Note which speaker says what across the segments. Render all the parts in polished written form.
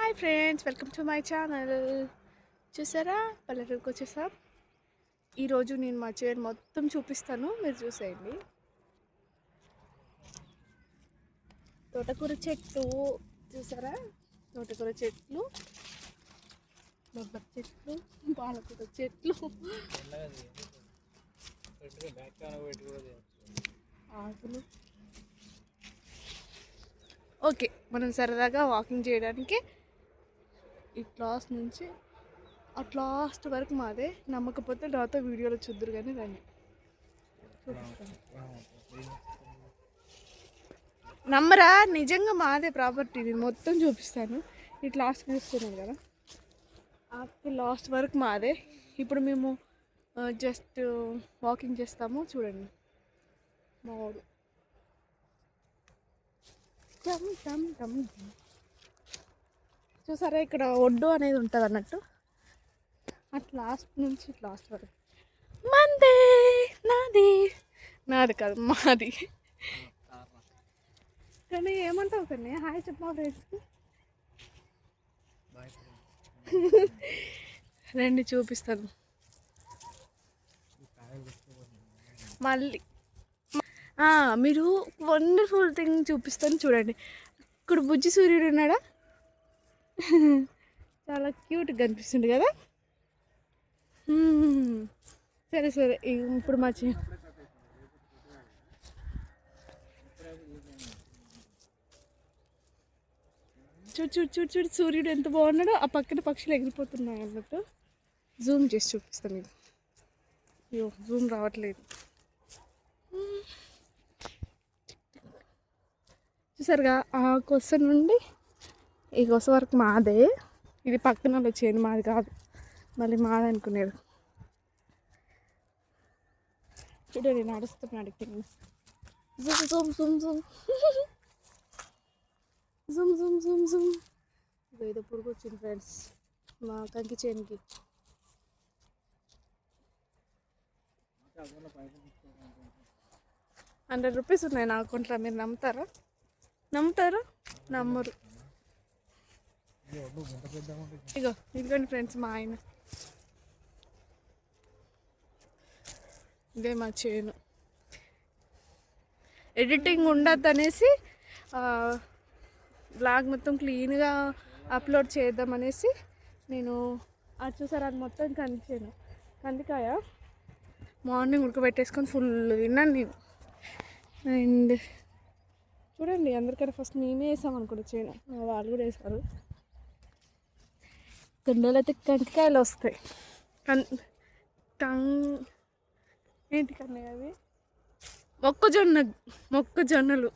Speaker 1: Hi friends, welcome to my channel. చూసారా, పల్లెటూరుకి వచ్చేసాం. ఈరోజు నేను మా చేను మొత్తం చూపిస్తాను, మీరు చూసేయండి. తోటకూర చెట్లు చూసారా, తోటకూర చెట్లు, బొబ్బరి చెట్లు, పాలకూర చెట్లు, ఆకులు. ఓకే, మనం సరదాగా వాకింగ్ చేయడానికి ఈ క్లాస్ నుంచి అట్ లాస్ట్ వరకు మాదే. నమ్మకపోతే నాతో వీడియోలో చూద్దరు కానీ రండి చూపిస్తాను. నమ్మరా, నిజంగా మాదే ప్రాపర్టీ. నేను మొత్తం చూపిస్తాను. ఇట్ లాస్ట్ చూస్తున్నాను కదా, అప్పుడు లాస్ట్ వరకు మాదే. ఇప్పుడు మేము జస్ట్ వాకింగ్ చేస్తాము. చూడండి మావాడు. చూసారా, ఇక్కడ ఒడ్డు అనేది ఉంటుంది అన్నట్టు. అట్ లాస్ట్ నుంచి లాస్ట్ వరకు మందే. నాది కాదు, మాది. కానీ ఏమంటావు కానీ హాయ్ చెప్పా ఫ్రెండ్స్కి. రండి చూపిస్తాను మళ్ళీ. మీరు వండర్ఫుల్ థింగ్ చూపిస్తాను చూడండి. ఇక్కడ బుజ్జి సూర్యుడు ఉన్నాడా, చాలా క్యూట్గా కనిపిస్తుంది కదా. సరే సరే, ఇప్పుడు మా చూడు సూర్యుడు ఎంత బాగున్నాడో. ఆ పక్కన పక్షులు ఎగిరిపోతున్నాయి అన్నట్టు. జూమ్ చేసి చూపిస్తాను మీకు. అయ్యో, జూమ్ రావట్లేదు. చూసారుగా, ఆ కొస నుండి ఈ కొస వరకు మాదే. ఇది పక్కన వచ్చేది, మాది కాదు. మళ్ళీ మాది అనుకునేది. చూడండి, నడుస్తున్నాడు. Zoom Zoom Zoom Zoom Zoom Zoom Zoom Zoom. ఏదో పురుగు వచ్చింది ఫ్రెండ్స్ మా కంకి చేనికి. ₹100 ఉన్నాయి నా అకౌంట్లో. మీరు నమ్ముతారా? నమ్మరు. ఇదిగోండి ఫ్రెండ్స్, మా ఆయన. ఇదే మా చేను. ఎడిటింగ్ ఉండద్దు అనేసి బ్లాగ్ మొత్తం క్లీన్గా అప్లోడ్ చేద్దామనేసి నేను అది చూసారు. అది మొత్తం కందిచేను, కందికాయ. మార్నింగ్ ఉడకబెట్టేసుకొని ఫుల్ తిన్నాను నేను. అండ్ చూడండి, అందరికన్నా ఫస్ట్ మేమే వేసాం అనుకుంటా చేను. వాళ్ళు కూడా వేసారు. కొన్ని రోజులు అయితే కంకికాయలు వస్తాయి. ఏంటి కన్నా అవి? మొక్కజొన్నలు.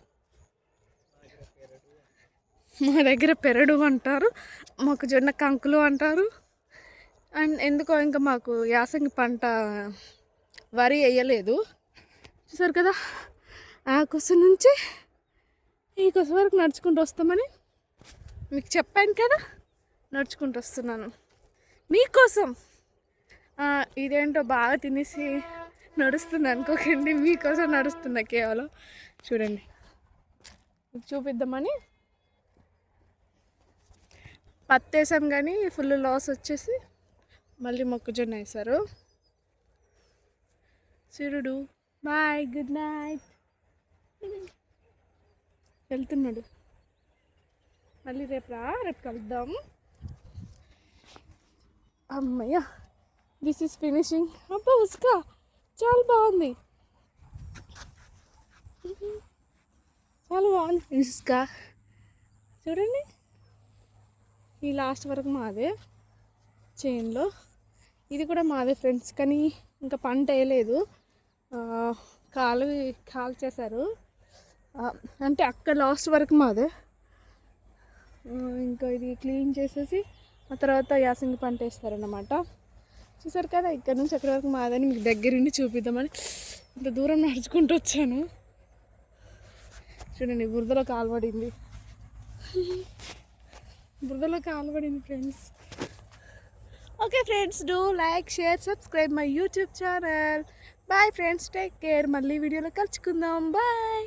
Speaker 1: మా దగ్గర పెరడు అంటారు, మొక్కజొన్న కంకులు అంటారు. అండ్ ఎందుకో ఇంకా మాకు యాసంగి పంట వరి వేయలేదు. చూసారు కదా, ఆ కొస నుంచి ఈ కొస వరకు నడుచుకుంటూ వస్తామని మీకు చెప్పాను కదా. నడుచుకుంటూ వస్తున్నాను మీకోసం. ఇదేంటో బాగా తినేసి నడుస్తుంది అనుకోకండి, మీకోసం నడుస్తున్నా కేవలం. చూడండి, చూపిద్దామని పత్తి వేసాం కానీ ఫుల్ లాస్ వచ్చేసి మళ్ళీ మొక్కజొన్న వేశారు. సూర్యుడు బాయ్, గుడ్ నైట్ వెళ్తున్నాడు. మళ్ళీ రేపు కలుద్దాం. అమ్మయ్య, దిస్ ఈస్ ఫినిషింగ్. అబ్బా ఉస్కా చాలా బాగుంది, చాలా బాగుంది ఇసుక. చూడండి, ఈ లాస్ట్ వరకు మాదే చేనులో. ఇది కూడా మాదే ఫ్రెండ్స్, కానీ ఇంకా పంట వేయలేదు. కాలు చేశారు. అంటే అక్కడ లాస్ట్ వరకు మాదే. ఇంకా ఇది క్లీన్ చేసేసి ఆ తర్వాత యాసంగి పంట వేస్తారన్నమాట. చూసారు కదా, ఇక్కడ నుంచి అక్కడి వరకు మాదని మీకు దగ్గరుండి చూపిద్దామని ఇంత దూరం నడుచుకుంటూ వచ్చాను. చూడండి, బురదలో కాలువడింది friends. Okay friends, do like, share, subscribe my YouTube channel. Bye friends, take care. మళ్ళీ వీడియోలో కలుసుకుందాం. బాయ్.